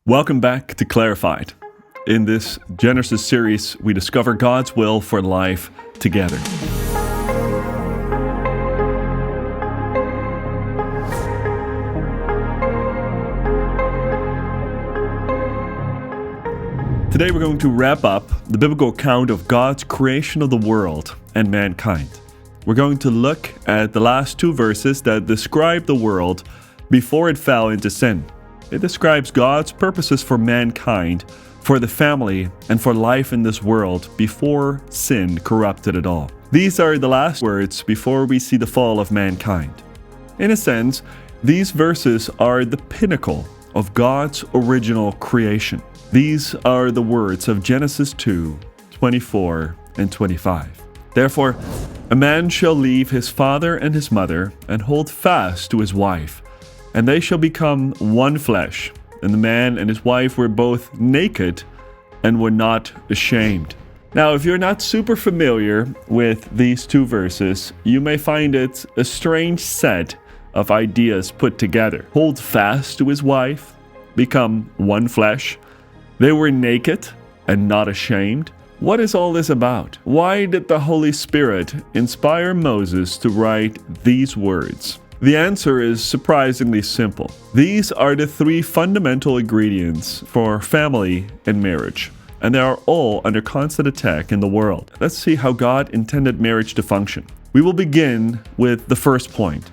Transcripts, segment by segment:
Welcome back to Clarified. In this Genesis series, we discover God's will for life together. Today we're going to wrap up the biblical account of God's creation of the world and mankind. We're going to look at the last two verses that describe the world before it fell into sin. It describes God's purposes for mankind, for the family, and for life in this world before sin corrupted it all. These are the last words before we see the fall of mankind. In a sense, these verses are the pinnacle of God's original creation. These are the words of Genesis 2:24 and 25. Therefore, a man shall leave his father and his mother, and hold fast to his wife, and they shall become one flesh. And the man and his wife were both naked and were not ashamed. Now, if you're not super familiar with these two verses, you may find it a strange set of ideas put together. Hold fast to his wife, become one flesh. They were naked and not ashamed. What is all this about? Why did the Holy Spirit inspire Moses to write these words? The answer is surprisingly simple. These are the three fundamental ingredients for family and marriage, and they are all under constant attack in the world. Let's see how God intended marriage to function. We will begin with the first point.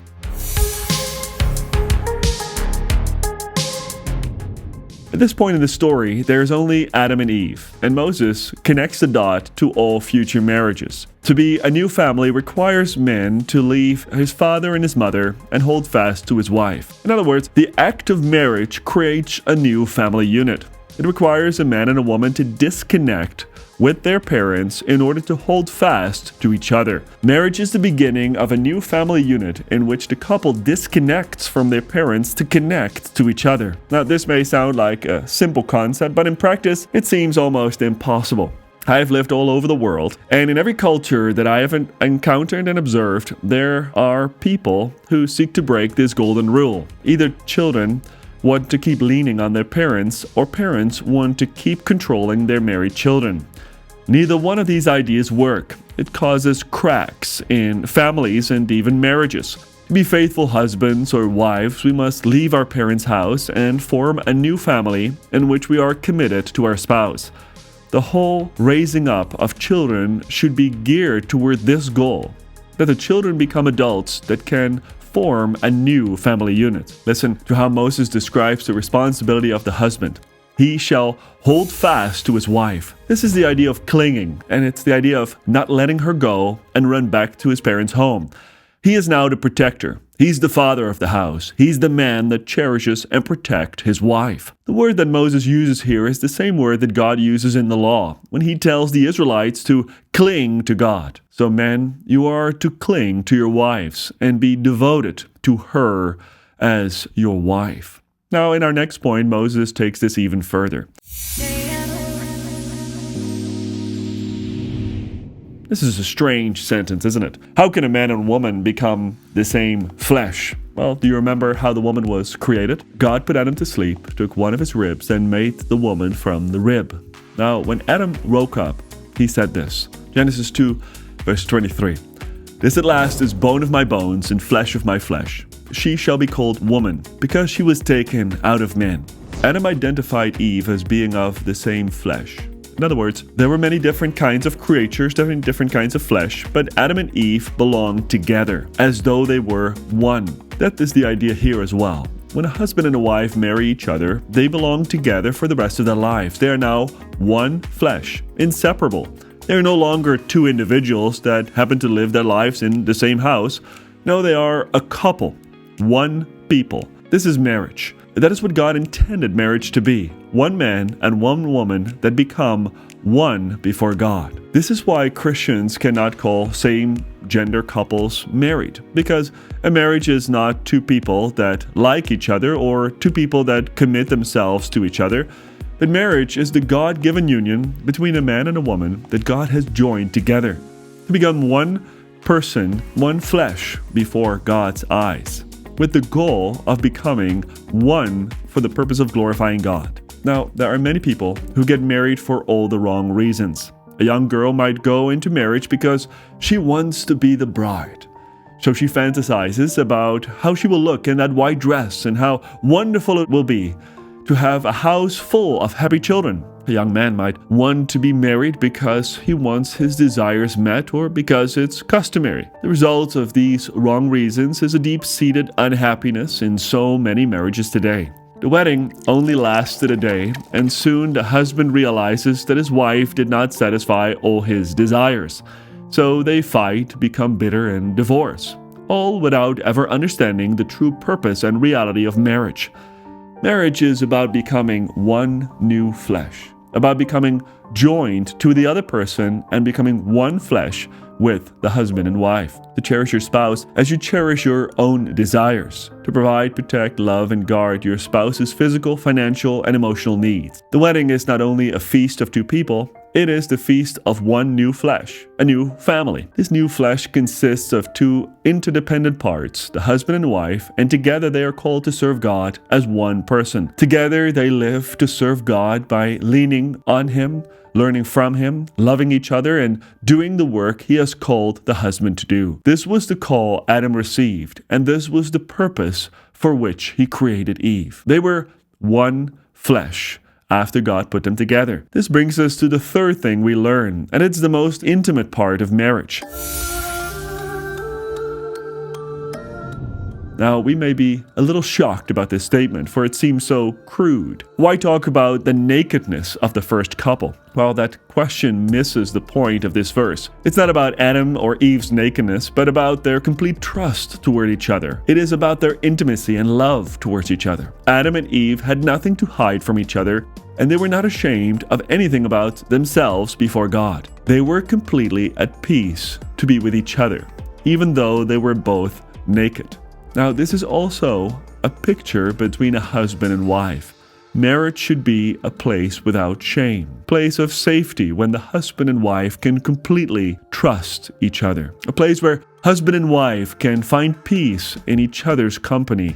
At this point in the story, there's only Adam and Eve, and Moses connects the dot to all future marriages. To be a new family requires men to leave his father and his mother and hold fast to his wife. In other words, the act of marriage creates a new family unit. It requires a man and a woman to disconnect with their parents in order to hold fast to each other. Marriage is the beginning of a new family unit in which the couple disconnects from their parents to connect to each other. Now, this may sound like a simple concept, but in practice, it seems almost impossible. I have lived all over the world, and in every culture that I have encountered and observed, there are people who seek to break this golden rule. Either children want to keep leaning on their parents, or parents want to keep controlling their married children. Neither one of these ideas work. It causes cracks in families and even marriages. To be faithful husbands or wives, we must leave our parents' house and form a new family in which we are committed to our spouse. The whole raising up of children should be geared toward this goal, that the children become adults that can form a new family unit. Listen to how Moses describes the responsibility of the husband. He shall hold fast to his wife. This is the idea of clinging, and it's the idea of not letting her go and run back to his parents' home. He is now the protector. He's the father of the house. He's the man that cherishes and protects his wife. The word that Moses uses here is the same word that God uses in the law when he tells the Israelites to cling to God. So men, you are to cling to your wives and be devoted to her as your wife. Now, in our next point, Moses takes this even further. This is a strange sentence, isn't it? How can a man and woman become the same flesh? Well, do you remember how the woman was created? God put Adam to sleep, took one of his ribs, and made the woman from the rib. Now, when Adam woke up, he said this. Genesis 2, verse 23. This at last is bone of my bones and flesh of my flesh. She shall be called woman, because she was taken out of man. Adam identified Eve as being of the same flesh. In other words, there were many different kinds of creatures, different kinds of flesh, but Adam and Eve belonged together, as though they were one. That is the idea here as well. When a husband and a wife marry each other, they belong together for the rest of their lives. They are now one flesh, inseparable. They are no longer two individuals that happen to live their lives in the same house. No, they are a couple, one people. This is marriage. That is what God intended marriage to be. One man and one woman that become one before God. This is why Christians cannot call same-gender couples married, because a marriage is not two people that like each other or two people that commit themselves to each other. But marriage is the God-given union between a man and a woman that God has joined together to become one person, one flesh before God's eyes, with the goal of becoming one for the purpose of glorifying God. Now, there are many people who get married for all the wrong reasons. A young girl might go into marriage because she wants to be the bride. So she fantasizes about how she will look in that white dress and how wonderful it will be to have a house full of happy children. A young man might want to be married because he wants his desires met or because it's customary. The result of these wrong reasons is a deep-seated unhappiness in so many marriages today. The wedding only lasted a day, and soon the husband realizes that his wife did not satisfy all his desires. So they fight, become bitter, and divorce, all without ever understanding the true purpose and reality of marriage. Marriage is about becoming one new flesh, about becoming joined to the other person and becoming one flesh with the husband and wife. To cherish your spouse as you cherish your own desires. To provide, protect, love, and guard your spouse's physical, financial, and emotional needs. The wedding is not only a feast of two people, it is the feast of one new flesh, a new family. This new flesh consists of two interdependent parts, the husband and wife, and together they are called to serve God as one person. Together they live to serve God by leaning on Him, learning from Him, loving each other, and doing the work He has called the husband to do. This was the call Adam received, and this was the purpose for which He created Eve. They were one flesh after God put them together. This brings us to the third thing we learn, and it's the most intimate part of marriage. Now, we may be a little shocked about this statement, for it seems so crude. Why talk about the nakedness of the first couple? Well, that question misses the point of this verse. It's not about Adam or Eve's nakedness, but about their complete trust toward each other. It is about their intimacy and love towards each other. Adam and Eve had nothing to hide from each other, and they were not ashamed of anything about themselves before God. They were completely at peace to be with each other, even though they were both naked. Now, this is also a picture between a husband and wife. Marriage should be a place without shame, a place of safety when the husband and wife can completely trust each other, a place where husband and wife can find peace in each other's company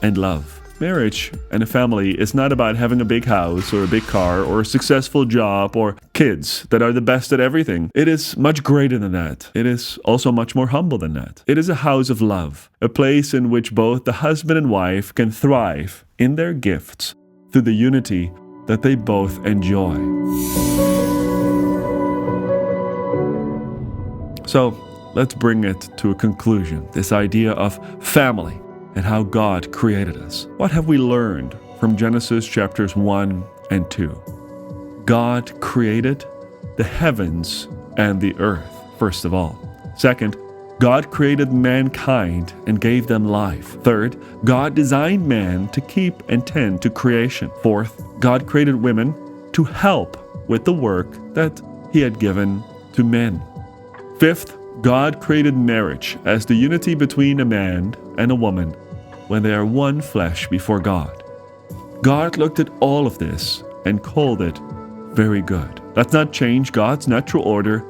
and love. Marriage and a family is not about having a big house or a big car or a successful job or kids that are the best at everything. It is much greater than that. It is also much more humble than that. It is a house of love, a place in which both the husband and wife can thrive in their gifts through the unity that they both enjoy. So let's bring it to a conclusion, this idea of family and how God created us. What have we learned from Genesis chapters 1 and 2? God created the heavens and the earth, first of all. Second, God created mankind and gave them life. Third, God designed man to keep and tend to creation. Fourth, God created women to help with the work that He had given to men. Fifth, God created marriage as the unity between a man and a woman when they are one flesh before God. God looked at all of this and called it very good. Let's not change God's natural order,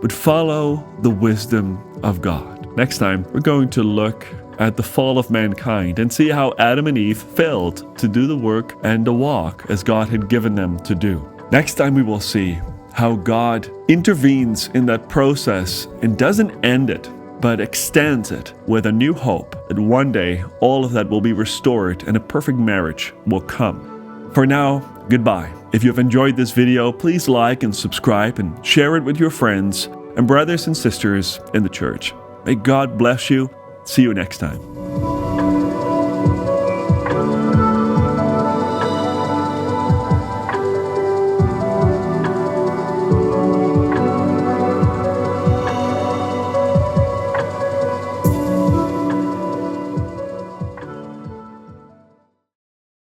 but follow the wisdom of God. Next time, we're going to look at the fall of mankind and see how Adam and Eve failed to do the work and the walk as God had given them to do. Next time, we will see how God intervenes in that process and doesn't end it, but extends it with a new hope that one day all of that will be restored and a perfect marriage will come. For now, goodbye. If you've enjoyed this video, please like and subscribe and share it with your friends and brothers and sisters in the church. May God bless you. See you next time.